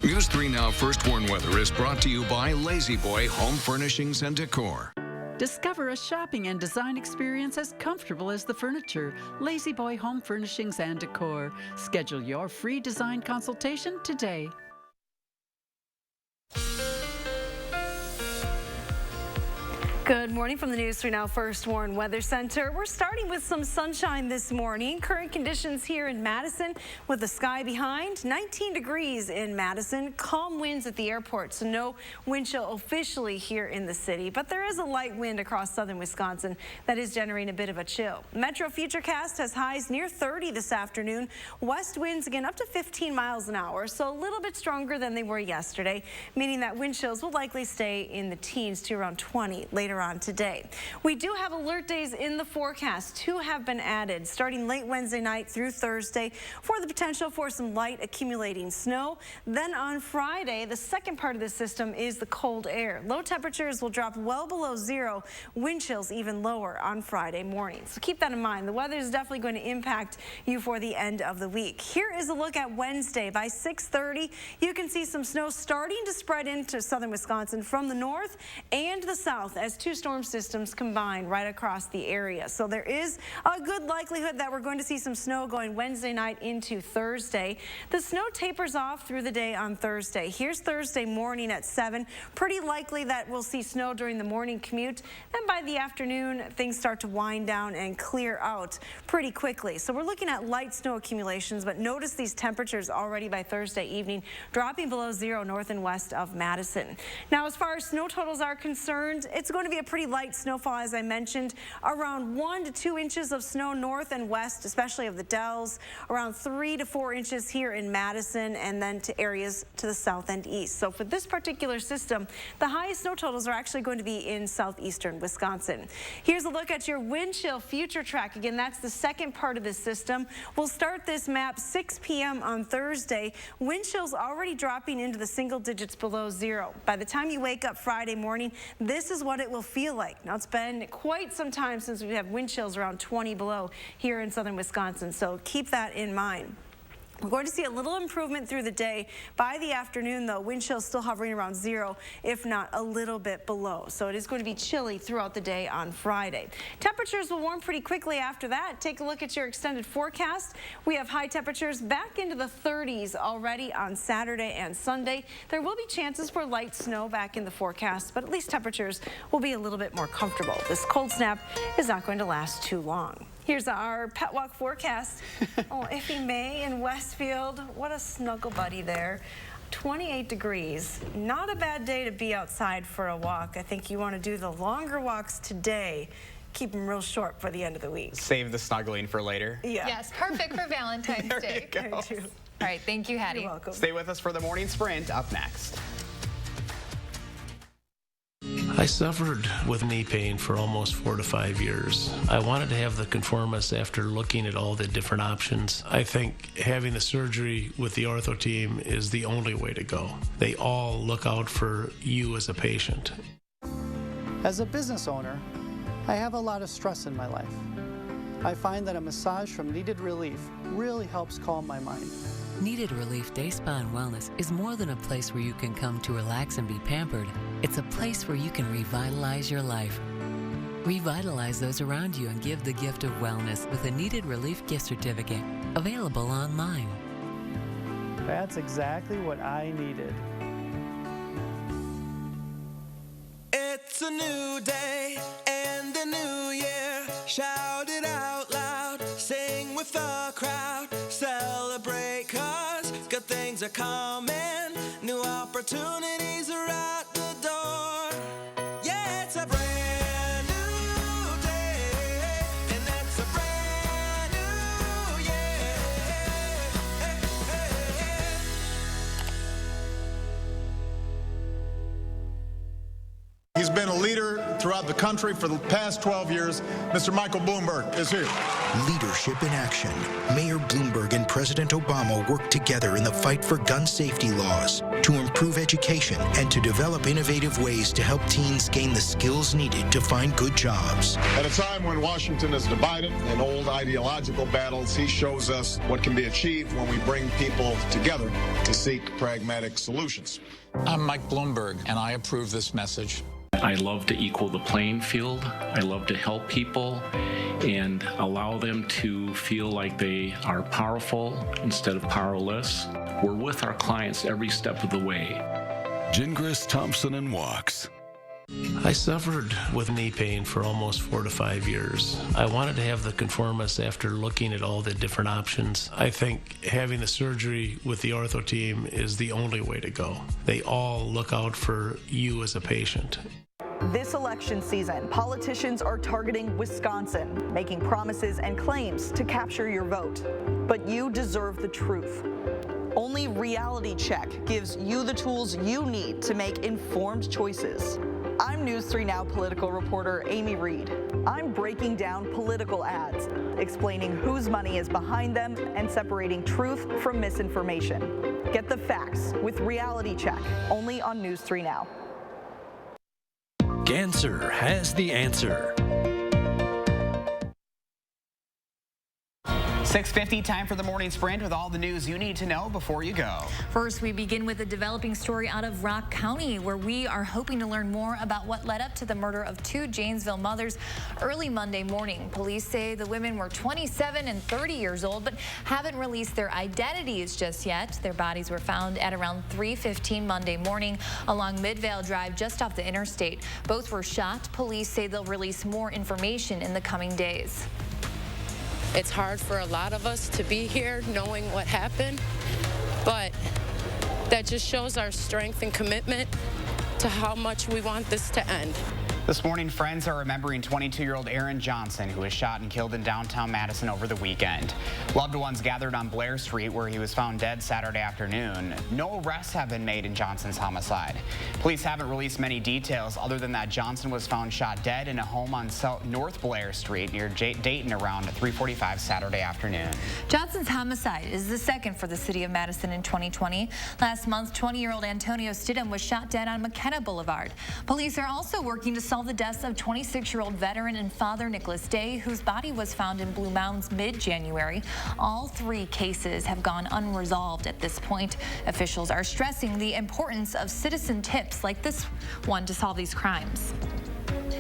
News 3 Now First Warn Weather is brought to you by Lazy Boy Home Furnishings and Decor. Discover a shopping and design experience as comfortable as the furniture. Lazy Boy Home Furnishings and Decor. Schedule your free design consultation today. Good morning from the News 3 Now First Warn Weather Center. We're starting with some sunshine this morning. Current conditions here in Madison with the sky behind. 19 degrees in Madison. Calm winds at the airport, so no wind chill officially here in the city. But there is a light wind across southern Wisconsin that is generating a bit of a chill. Metro Futurecast has highs near 30 this afternoon. West winds again up to 15 miles an hour, so a little bit stronger than they were yesterday, meaning that wind chills will likely stay in the teens to around 20 later on today. We do have alert days in the forecast. 2 have been added starting late Wednesday night through Thursday for the potential for some light accumulating snow. Then on Friday, the second part of the system is the cold air. Low temperatures will drop well below 0, wind chills even lower on Friday morning. So keep that in mind. The weather is definitely going to impact you for the end of the week. Here is a look at Wednesday. By 6:30, you can see some snow starting to spread into southern Wisconsin from the north and the south as 2 storm systems combine right across the area. So there is a good likelihood that we're going to see some snow going Wednesday night into Thursday. The snow tapers off through the day on Thursday. Here's Thursday morning at 7. Pretty likely that we'll see snow during the morning commute. Then by the afternoon, things start to wind down and clear out pretty quickly. So we're looking at light snow accumulations, but notice these temperatures already by Thursday evening dropping below 0 north and west of Madison. Now, as far as snow totals are concerned, it's going to be a pretty light snowfall, as I mentioned, around 1 to 2 inches of snow north and west, especially of the Dells, around 3 to 4 inches here in Madison, and then to areas to the south and east. So for this particular system, the highest snow totals are actually going to be in southeastern Wisconsin. Here's a look at your wind chill future track. Again, that's the second part of this system. We'll start this map 6 p.m. on Thursday. Wind chills already dropping into the single digits below 0. By the time you wake up Friday morning, this is what it will feel like. Now, it's been quite some time since we have wind chills around 20 below here in southern Wisconsin, so keep that in mind. We're going to see a little improvement through the day. By the afternoon, though, wind chills still hovering around 0, if not a little bit below. So it is going to be chilly throughout the day on Friday. Temperatures will warm pretty quickly after that. Take a look at your extended forecast. We have high temperatures back into the 30s already on Saturday and Sunday. There will be chances for light snow back in the forecast, but at least temperatures will be a little bit more comfortable. This cold snap is not going to last too long. Here's our pet walk forecast. Oh, Iffy May in Westfield. What a snuggle buddy there. 28 degrees. Not a bad day to be outside for a walk. I think you want to do the longer walks today. Keep them real short for the end of the week. Save the snuggling for later. Yeah. Yes, perfect for Valentine's Day. There you go. All right, thank you, Hattie. You're welcome. Stay with us for the morning sprint up next. I suffered with knee pain for almost 4 to 5 years. I wanted to have the conformis after looking at all the different options. I think having the surgery with the ortho team is the only way to go. They all look out for you as a patient. As a business owner, I have a lot of stress in my life. I find that a massage from Needed Relief really helps calm my mind. Needed Relief Day Spa and Wellness is more than a place where you can come to relax and be pampered. It's a place where you can revitalize your life. Revitalize those around you and give the gift of wellness with a Needed Relief gift certificate, available online. That's exactly what I needed. It's a new day and a new year. Shout it out loud, sing with the crowd, celebrate 'cause good things are coming. New opportunities are at the door. Yeah, it's a brand new day, and it's a brand new year. Hey, hey, hey. throughout the country for the past 12 years, Mr. Michael Bloomberg is here. Leadership in action. Mayor Bloomberg and President Obama worked together in the fight for gun safety laws, to improve education, and to develop innovative ways to help teens gain the skills needed to find good jobs. At a time when Washington is divided in old ideological battles, he shows us what can be achieved when we bring people together to seek pragmatic solutions. I'm Mike Bloomberg, and I approve this message. I love to equal the playing field. I love to help people and allow them to feel like they are powerful instead of powerless. We're with our clients every step of the way. Gingras, Thompson, and Walks. I suffered with knee pain for almost 4 to 5 years. I wanted to have the conformist after looking at all the different options. I think having the surgery with the ortho team is the only way to go. They all look out for you as a patient. This election season, politicians are targeting Wisconsin, making promises and claims to capture your vote. But you deserve the truth. Only Reality Check gives you the tools you need to make informed choices. I'm News 3 Now political reporter Amy Reed. I'm breaking down political ads, explaining whose money is behind them and separating truth from misinformation. Get the facts with Reality Check, only on News 3 Now. Cancer has the answer. 6:50, time for the morning sprint with all the news you need to know before you go. First, we begin with a developing story out of Rock County, where we are hoping to learn more about what led up to the murder of 2 Janesville mothers early Monday morning. Police say the women were 27 and 30 years old, but haven't released their identities just yet. Their bodies were found at around 3:15 Monday morning along Midvale Drive, just off the interstate. Both were shot. Police say they'll release more information in the coming days. It's hard for a lot of us to be here knowing what happened, but that just shows our strength and commitment to how much we want this to end. This morning, friends are remembering 22-year-old Aaron Johnson, who was shot and killed in downtown Madison over the weekend. Loved ones gathered on Blair Street, where he was found dead Saturday afternoon. No arrests have been made in Johnson's homicide. Police haven't released many details other than that Johnson was found shot dead in a home on North Blair Street near Dayton around 3:45 Saturday afternoon. Johnson's homicide is the second for the city of Madison in 2020. Last month, 20-year-old Antonio Stidham was shot dead on McKenna Boulevard. Police are also working to solve the deaths of 26-year-old veteran and father Nicholas Day, whose body was found in Blue Mounds mid-January. All 3 cases have gone unresolved at this point. Officials are stressing the importance of citizen tips like this one to solve these crimes.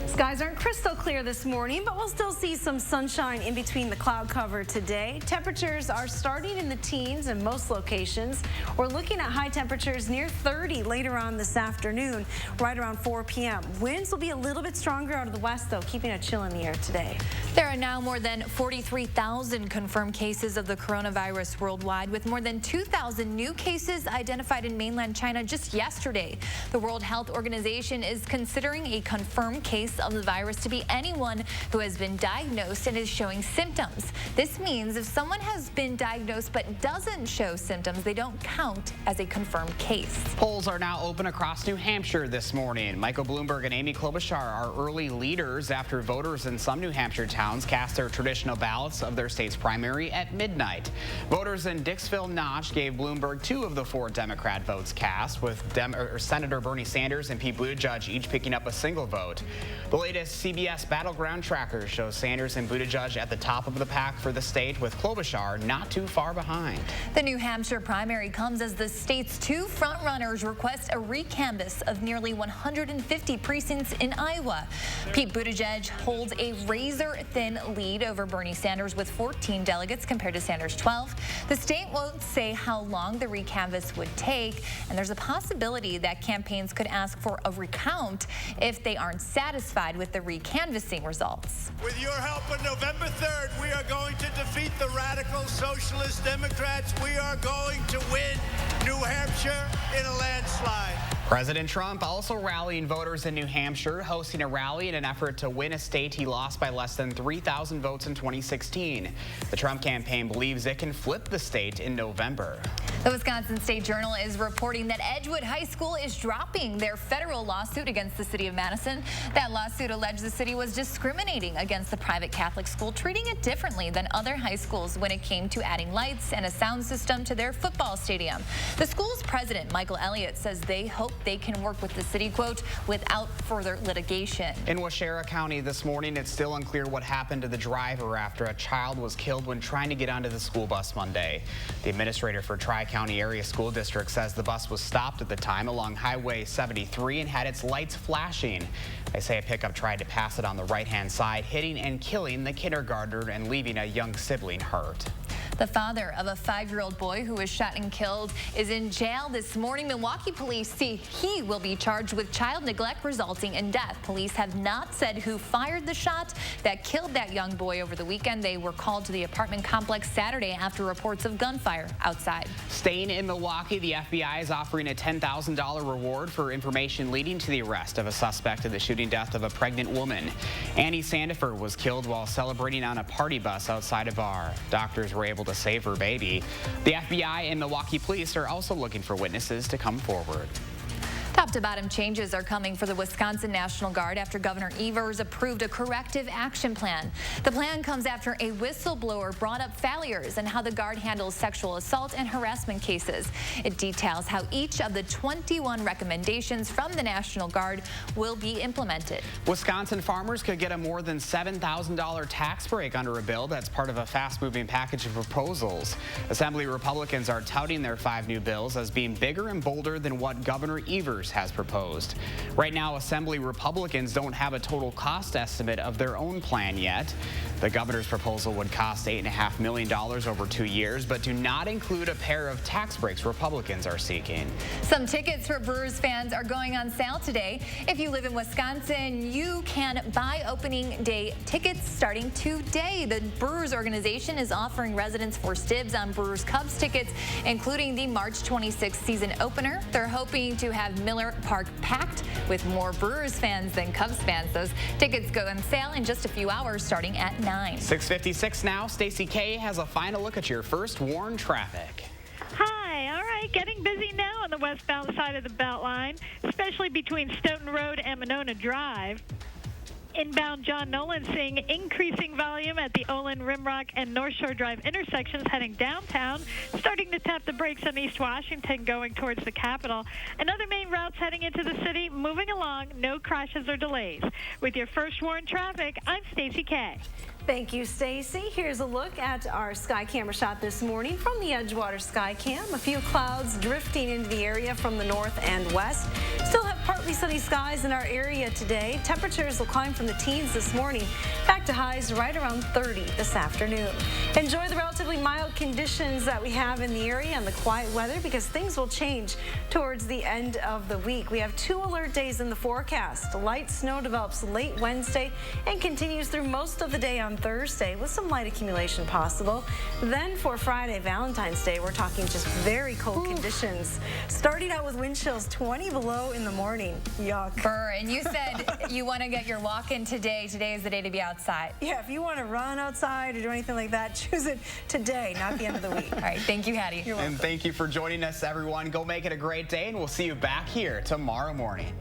Skies aren't crystal clear this morning, but we'll still see some sunshine in between the cloud cover today. Temperatures are starting in the teens in most locations. We're looking at high temperatures near 30 later on this afternoon, right around 4 p.m. Winds will be a little bit stronger out of the west, though, keeping a chill in the air today. There are now more than 43,000 confirmed cases of the coronavirus worldwide, with more than 2,000 new cases identified in mainland China just yesterday. The World Health Organization is considering a confirmed case of the virus to be anyone who has been diagnosed and is showing symptoms. This means if someone has been diagnosed but doesn't show symptoms, they don't count as a confirmed case. Polls are now open across New Hampshire this morning. Michael Bloomberg and Amy Klobuchar are early leaders after voters in some New Hampshire towns cast their traditional ballots of their state's primary at midnight. Voters in Dixville Notch gave Bloomberg 2 of the 4 Democrat votes cast, with Senator Bernie Sanders and Pete Buttigieg each picking up a single vote. The latest CBS Battleground Tracker shows Sanders and Buttigieg at the top of the pack for the state, with Klobuchar not too far behind. The New Hampshire primary comes as the state's 2 frontrunners request a recanvass of nearly 150 precincts in Iowa. Pete Buttigieg holds a razor-thin lead over Bernie Sanders with 14 delegates compared to Sanders' 12. The state won't say how long the recanvass would take, and there's a possibility that campaigns could ask for a recount if they aren't satisfied with the recanvassing results. With your help on November 3rd, we are going to defeat the radical socialist Democrats. We are going to win New Hampshire in a landslide. President Trump also rallying voters in New Hampshire, hosting a rally in an effort to win a state he lost by less than 3,000 votes in 2016. The Trump campaign believes it can flip the state in November. The Wisconsin State Journal is reporting that Edgewood High School is dropping their federal lawsuit against the city of Madison. That lawsuit alleged the city was discriminating against the private Catholic school, treating it differently than other high schools when it came to adding lights and a sound system to their football stadium. The school's president, Michael Elliott, says they hope they can work with the city, quote, without further litigation. In Waushara County this morning, it's still unclear what happened to the driver after a child was killed when trying to get onto the school bus Monday. The administrator for Tri-County Area School District says the bus was stopped at the time along Highway 73 and had its lights flashing. They say a pickup tried to pass it on the right-hand side, hitting and killing the kindergartner and leaving a young sibling hurt. The father of a 5-year-old boy who was shot and killed is in jail this morning. Milwaukee police say he will be charged with child neglect resulting in death. Police have not said who fired the shot that killed that young boy over the weekend. They were called to the apartment complex Saturday after reports of gunfire outside. Staying in Milwaukee, the FBI is offering a $10,000 reward for information leading to the arrest of a suspect in the shooting death of a pregnant woman. Annie Sandiford was killed while celebrating on a party bus outside a bar. Doctors were able to save her baby. The FBI and Milwaukee police are also looking for witnesses to come forward. Top to bottom changes are coming for the Wisconsin National Guard after Governor Evers approved a corrective action plan. The plan comes after a whistleblower brought up failures and how the Guard handles sexual assault and harassment cases. It details how each of the 21 recommendations from the National Guard will be implemented. Wisconsin farmers could get a more than $7,000 tax break under a bill that's part of a fast-moving package of proposals. Assembly Republicans are touting their 5 new bills as being bigger and bolder than what Governor Evers has proposed. Right now, Assembly Republicans don't have a total cost estimate of their own plan yet. The governor's proposal would cost $8.5 million over 2 years, but do not include a pair of tax breaks Republicans are seeking. Some tickets for Brewers fans are going on sale today. If you live in Wisconsin, you can buy opening day tickets starting today. The Brewers organization is offering residents first dibs on Brewers Cubs tickets, including the March 26th season opener. They're hoping to have Miller Park packed with more Brewers fans than Cubs fans. Those tickets go on sale in just a few hours starting at 9. 6:56 now. Stacey K has a final look at your first warn traffic. Hi, all right, getting busy now on the westbound side of the Beltline, especially between Stoughton Road and Monona Drive. Inbound John Nolan seeing increasing volume at the Olin, Rimrock, and North Shore Drive intersections heading downtown, starting to tap the brakes on East Washington going towards the Capitol. And other main routes heading into the city moving along, no crashes or delays. With your first warn traffic, I'm Stacey K. Thank you, Stacy. Here's a look at our sky camera shot this morning from the Edgewater Sky Cam. A few clouds drifting into the area from the north and west. Still have partly sunny skies in our area today. Temperatures will climb from the teens this morning, back to highs right around 30 this afternoon. Enjoy the relatively mild conditions that we have in the area and the quiet weather because things will change towards the end of the week. We have 2 alert days in the forecast. Light snow develops late Wednesday and continues through most of the day on Thursday with some light accumulation possible. Then for Friday, Valentine's Day, we're talking just very cold conditions. Starting out with wind chills 20 below in the morning. Yuck. Burr, and you said you want to get your walk in today. Today is the day to be outside. Yeah, if you want to run outside or do anything like that, choose it today, not the end of the week. All right, thank you, Hattie. And thank you for joining us, everyone. Go make it a great day, and we'll see you back here tomorrow morning.